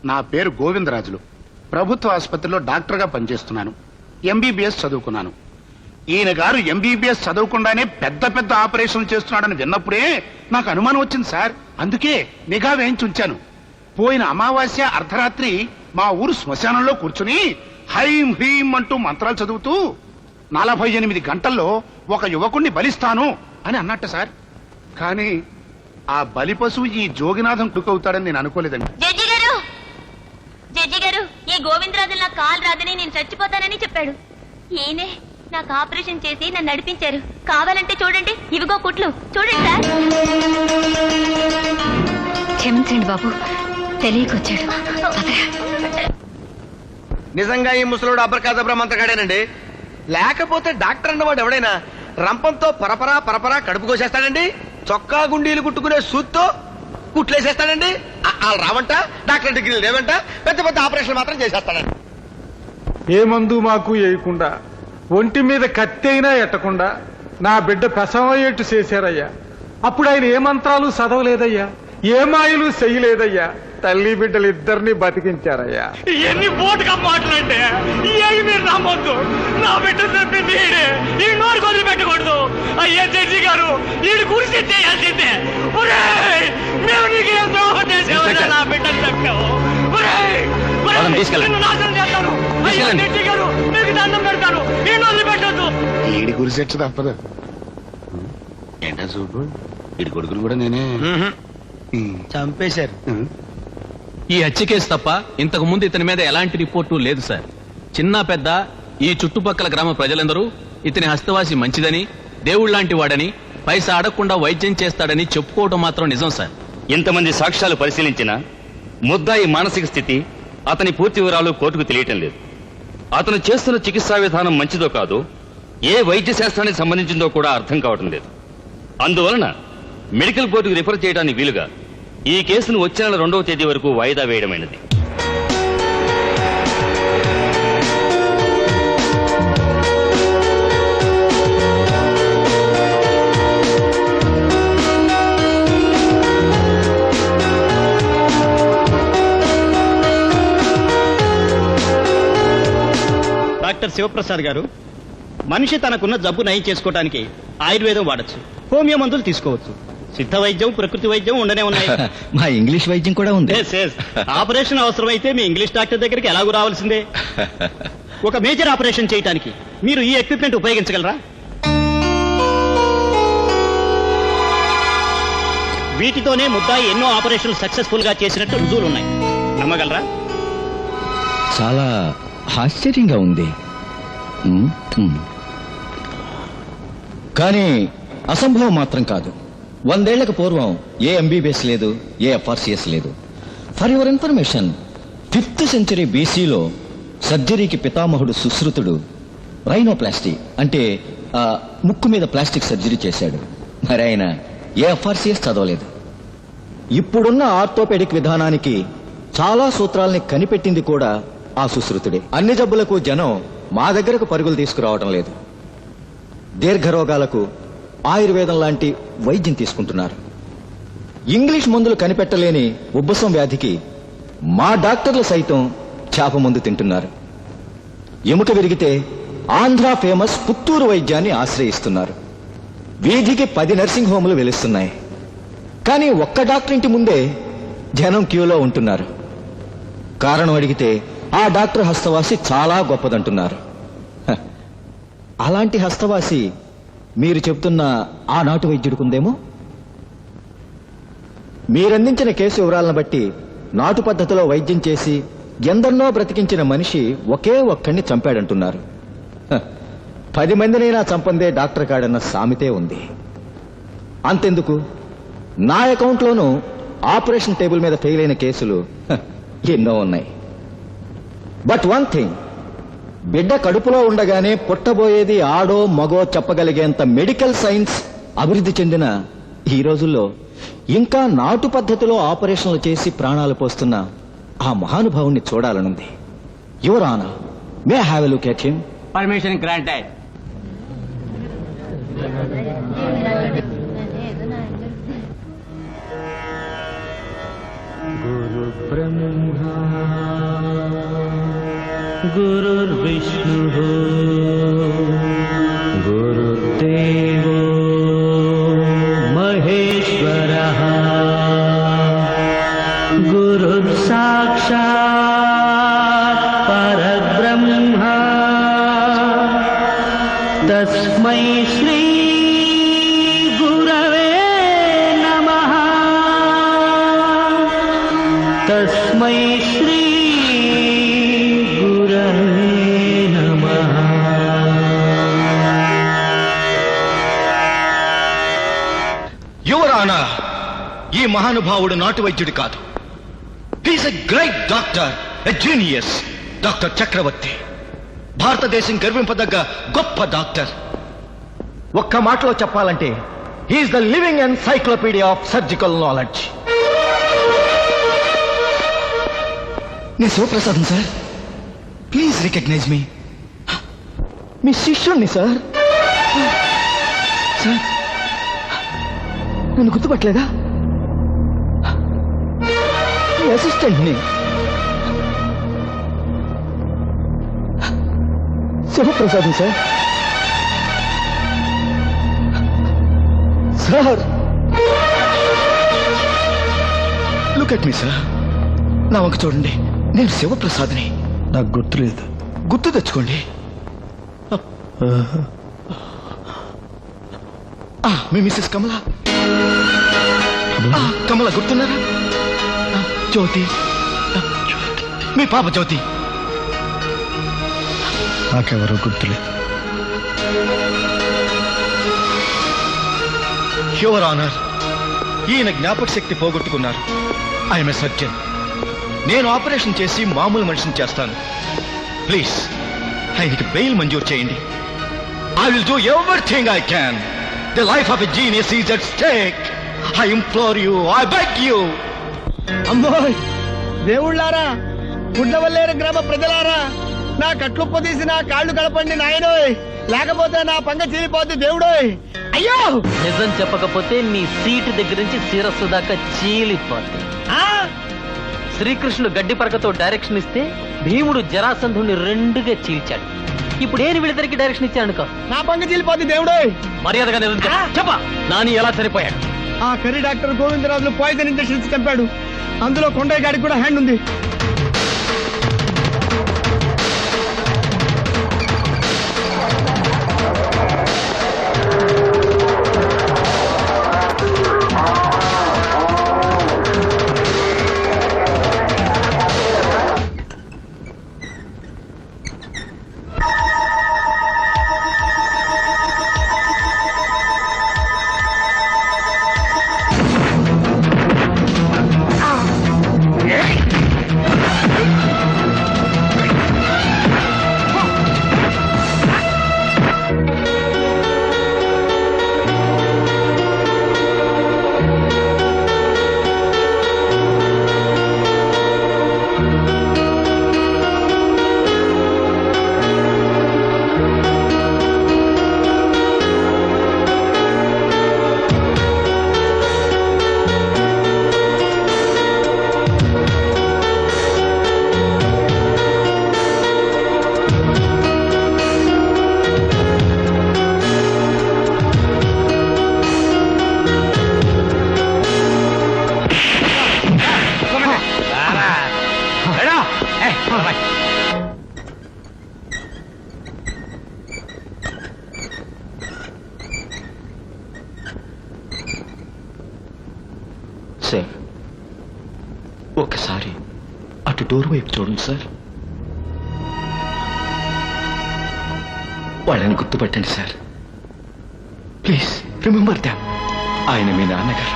నా పేరు గోవిందరాజులు. ప్రభుత్వ ఆసుపత్రిలో డాక్టర్గా పనిచేస్తున్నాను. ఎంబీబీఎస్ చదువుకున్నాను. ఈయన గారు ఎంబీబీఎస్ చదవకుండానే పెద్ద పెద్ద ఆపరేషన్లు చేస్తున్నాడని విన్నప్పుడే నాకు అనుమానం వచ్చింది సార్. అందుకే నిఘా వేయించి ఉంచాను. పోయిన అమావాస్య అర్ధరాత్రి మా ఊరు శ్మశానంలో కూర్చుని హైం హీం అంటూ మంత్రాలు చదువుతూ 48 గంటల్లో ఒక యువకుణ్ణి బలిస్తాను అని అన్నట్ట సార్. కానీ ఆ బలి పశువు ఈ జోగినాథం టుకవుతాడని నేను అనుకోలేదండి. జడ్జి గారు, ఈ గోవిందరాజులు నాకు కాలు రాదని నేను చచ్చిపోతానని చెప్పాడు. ఈయనే నాకు ఆపరేషన్ చేసి నన్ను నడిపించారు. కావాలంటే చూడండి, ఇవిగో కుట్లు చూడండి సార్. క్షమించండి బాబు, తెలియకొచ్చాడు. నిజంగా ఈ ముసలోడు అబ్రకాదబ్రా మంత్రగాడేనండి. లేకపోతే డాక్టర్ అన్నవాడు ఎవడైనా రంపంతో పరపరా పరపరా కడుపు కోసేస్తాడండి. చొక్కా గుండీలు కుట్టుకునే సూత్తో కుట్లేసేస్తాడండి. వాళ్ళు రావంట, డాక్టర్ డిగ్రీలు లేవంట, పెద్ద పెద్ద ఆపరేషన్ మాత్రం చేసేస్తాడండి. ఏ మందు మాకు వేయకుండా, ఒంటి మీద కత్తి అయినా ఎట్టకుండా నా బిడ్డ పెసమయ్యేట్టు చేశారయ్యా. అప్పుడు ఆయన ఏ మంత్రాలు చదవలేదయ్యా, ఏ మాయలు చెయ్యలేదయ్యా. తల్లి బిడ్డలు ఇద్దరిని బతికించారయ్యా. ఎన్ని బోటుగా మాటలంటే ఏమి మీరు నమ్మొద్దు. నా బిడ్డ చెప్పింది ఈ నోరు కొద్ది పెట్టకూడదు. అయ్యే జడ్జి గారు, వీడి గురించి చేయాల్సిందే. మేము నీకు ఏం ద్రోహం చేసేవాళ్ళ నా బిడ్డను చెప్పావు. నాశనం చేస్తాను. అయ్యా జడ్జి గారు, మీకు దండం పెడతాను. ఈ నోరు పెట్టద్దు. ఈడి గురిసెచ్చు తప్పదు. ఏంటా చూపు, ఈడి కొడుకులు కూడా నేనే చంపేశారు. ఈ హత్య కేసు తప్ప ఇంతకు ముందు ఇతని మీద ఎలాంటి రిపోర్టు లేదు సార్. చిన్న పెద్ద ఈ చుట్టుపక్కల గ్రామ ప్రజలందరూ ఇతని హస్తవాసి మంచిదని, దేవుళ్లాంటి వాడని, పైసా అడగకుండా వైద్యం చేస్తాడని చెప్పుకోవడం మాత్రం నిజం సార్. ఇంతమంది సాక్ష్యాలు పరిశీలించిన ముద్దాయి మానసిక స్థితి, అతని పూర్తి వివరాలు కోర్టుకు తెలియటం లేదు. అతను చేస్తున్న చికిత్సా విధానం మంచిదో కాదో, ఏ వైద్య శాస్త్రానికి సంబంధించిందో కూడా అర్థం కావటం లేదు. అందువలన మెడికల్ బోర్డుకు రిఫర్ చేయడానికి వీలుగా ఈ కేసును వచ్చే నెల 2వ తేదీ వరకు వాయిదా వేయడమైనది. డాక్టర్ శివప్రసాద్ గారు, మనిషి తనకున్న జబ్బు నయం చేసుకోవడానికి ఆయుర్వేదం వాడచ్చు, హోమియో మందులు తీసుకోవచ్చు. సిద్ధ వైద్యం, ప్రకృతి వైద్యం ఉండనే ఉన్నాయి. మా ఇంగ్లీష్ వైద్యం కూడా ఉంది. ఆపరేషన్ అవసరమైతే మీ ఇంగ్లీష్ డాక్టర్ దగ్గరికి ఎలాగూ రావాల్సిందే. ఒక మేజర్ ఆపరేషన్ చేయడానికి మీరు ఈ ఎక్విప్మెంట్ ఉపయోగించగలరా? వీటితోనే ముద్దాయి ఎన్నో ఆపరేషన్లు సక్సెస్ఫుల్ గా చేసినట్టు రుజువులు ఉన్నాయి. నమ్మగలరా? చాలా ఆశ్చర్యంగా ఉంది. కానీ అసంభవం మాత్రం కాదు. 100 ఏళ్లకు పూర్వం ఏ ఎంబీబీఎస్ లేదు, ఏ ఎఫ్ఆర్సీఎస్ లేదు. For your information, 5th century బీసీలో సర్జరీకి పితామహుడు సుశ్రుతుడు రైనోప్లాస్టీ అంటే ముక్కు మీద ప్లాస్టిక్ సర్జరీ చేశాడు. మరి ఆయన ఏ ఎఫ్ఆర్సీఎస్ చదవలేదు. ఇప్పుడున్న ఆర్థోపెడిక్ విధానానికి చాలా సూత్రాల్ని కనిపెట్టింది కూడా ఆ సుశ్రుతుడే. అన్ని జబ్బులకు జనం మా దగ్గరకు పరుగులు తీసుకురావడం లేదు. దీర్ఘరోగాలకు ఆయుర్వేదం లాంటి వైద్యం తీసుకుంటున్నారు. ఇంగ్లీష్ మందులు కనిపెట్టలేని ఉబ్బసం వ్యాధికి మా డాక్టర్లు సైతం చేప మందు తింటున్నారు. ఎముక విరిగితే ఆంధ్ర ఫేమస్ పుత్తూరు వైద్యాన్ని ఆశ్రయిస్తున్నారు. వీధికి 10 నర్సింగ్ హోములు వెలుస్తున్నాయి. కానీ ఒక్క డాక్టర్ ఇంటి ముందే జనం క్యూలో ఉంటున్నారు. కారణం అడిగితే ఆ డాక్టర్ హస్తవాసి చాలా గొప్పదంటున్నారు. అలాంటి హస్తవాసి మీరు చెప్తున్న ఆనాటి వైద్యుడికుందేమో. మీరందించిన కేసు వివరాలను బట్టి నాటు పద్ధతిలో వైద్యం చేసి ఎందరినో బ్రతికించిన మనిషి ఒకే ఒక్కడిని చంపాడంటున్నారు. 10 మందినైనా చంపందే డాక్టర్ కాడన్న సామెతే ఉంది. అంతెందుకు, నా అకౌంట్లోనూ ఆపరేషన్ టేబుల్ మీద ఫెయిల్ అయిన కేసులు ఎన్నో ఉన్నాయి. బట్ వన్ థింగ్, బిడ్డ కడుపులో ఉండగానే పుట్టబోయేది ఆడో మగో చెప్పగలిగేంత మెడికల్ సైన్స్ అభివృద్ధి చెందిన ఈ రోజుల్లో ఇంకా నాటు పద్ధతిలో ఆపరేషన్లు చేసి ప్రాణాలు పోస్తున్న ఆ మహానుభావుణ్ణి చూడాలనుంది. Your honour, may I have a look at him? Permission granted. గురు ब्रह्मा गुरुर्विष्णुः गुरुर्देवो महेश्वरः गुरुर्साक्षात् परब्रह्म तस्मै श्री गुरवे नमः तस्मै श्री गुरवे नमः యువర్ ఆనర్, ఈ మహానుభావుడు నాటు వైద్యుడు కాదు. He's a great doctor, a genius. Doctor Chakravarthy భారతదేశం గర్వింపదగ్గ గొప్ప డాక్టర్. ఒక్క మాటలో చెప్పాలంటే he's the living encyclopedia of surgical knowledge. నేను Shivaprasadam sir, please recognise me. మీ శిష్యుణ్ణి సార్. సార్, నన్ను గుర్తుపట్టలేదా? మీ అసిస్టెంట్ని. Shivaprasadam sir. Sir, look at me sir. నా వంక చూడండి, నేను శివప్రసాద్ని. నాకు గుర్తులేదు. గుర్తు తెచ్చుకోండి. మీ మిస్సెస్ కమల. కమల గుర్తున్నారా? జ్యోతి, మీ పాప జ్యోతి. నాకెవరో గుర్తులేదు. యువర్ ఆనర్, ఈయన జ్ఞాపక శక్తి పోగొట్టుకున్నారు. I'm a surgeon. నేను ఆపరేషన్ చేసి మామూలు మనిషిని చేస్తాను. ప్లీజ్ ఆయనకి బెయిల్ మంజూరు చేయండి. I will do everything I can. The life of a genius is at stake. I implore you, I beg you. అమ్మోయ్ దేవుళ్ళారా, గుడ్లవల్లేరు గ్రామ ప్రజలారా, నా కట్లుప్ప తీసి నా కాళ్ళు కలపండి నాయనోయ్, లేకపోతే నా పంగ చీలిపోద్ది దేవుడోయ్. అయ్యో, నిజం చెప్పకపోతే నీ సీటు దగ్గర నుంచి శిరస్సు దాకా చీలిపోద్ది. శ్రీకృష్ణుడు గడ్డి పరకతో డైరెక్షన్ ఇస్తే భీముడు జరాసంధుని రెండుగా చీల్చాడు. ఇప్పుడు ఏని వీళ్ళిద్దరికి డైరెక్షన్ ఇచ్చానుకో, నా పంగ చీలిపోద్ది దేవుడోయ్. మర్యాదగా నిజం చెప్ప. నాని ఎలా చనిపోయాడు? ఆ curry doctor Govindarajulu poison injection ఇచ్చి చంపాడు. అందులో కొండయ్య గాడికి కూడా హ్యాండ్ ఉంది. సార్, ఒకసారి అటు డోర్ వైపు చూడండి సార్. వాళ్ళని గుర్తుపట్టండి సార్. Please remember them. ఆయన మీ నాన్నగారు,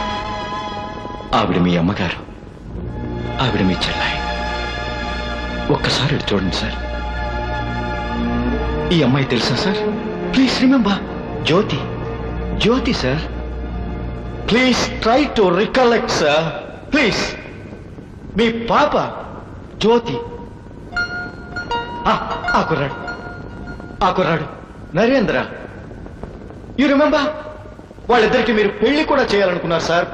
ఆవిడ మీ అమ్మగారు, ఆవిడ మీ చెల్లాయి. ఒక్కసారి అటు చూడండి సార్. ఈ అమ్మాయి తెలుసా sir? Please remember. Jyoti, Jyoti sir. Please try to recollect sir. Please. మీ పాప జ్యోతి. ఆ కుర్రాడు నరేంద్ర. You remember? వాళ్ళిద్దరికి మీరు పెళ్లి కూడా చేయాలనుకున్నారు సార్.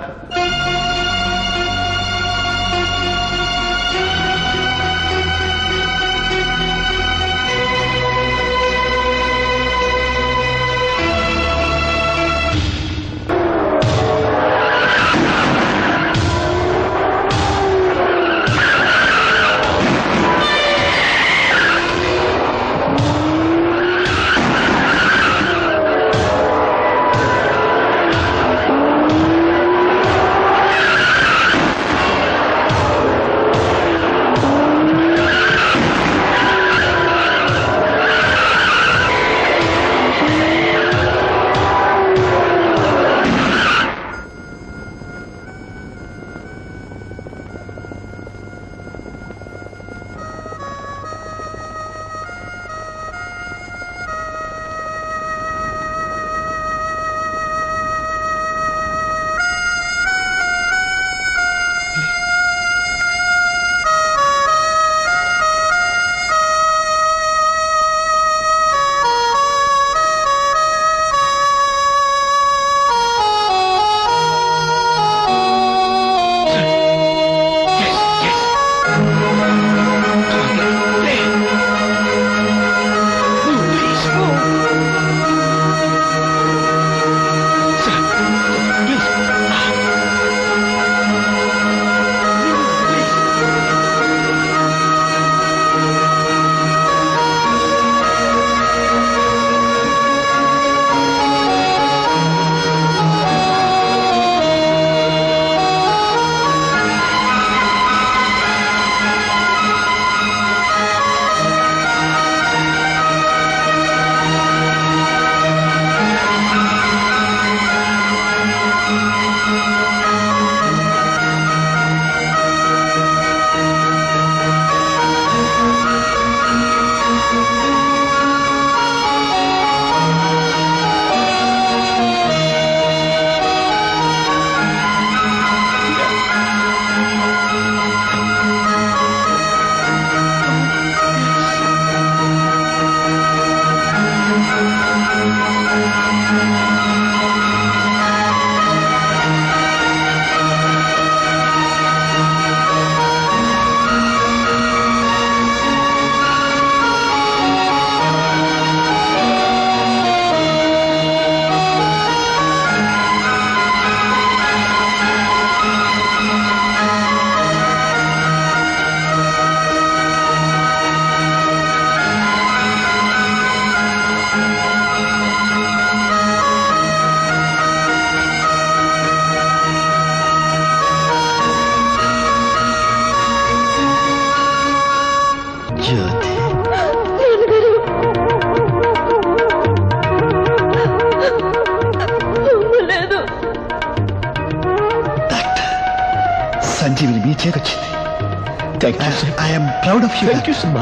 చేకొచ్చింది. Thank you sir. I'm proud of you. Thank you sir.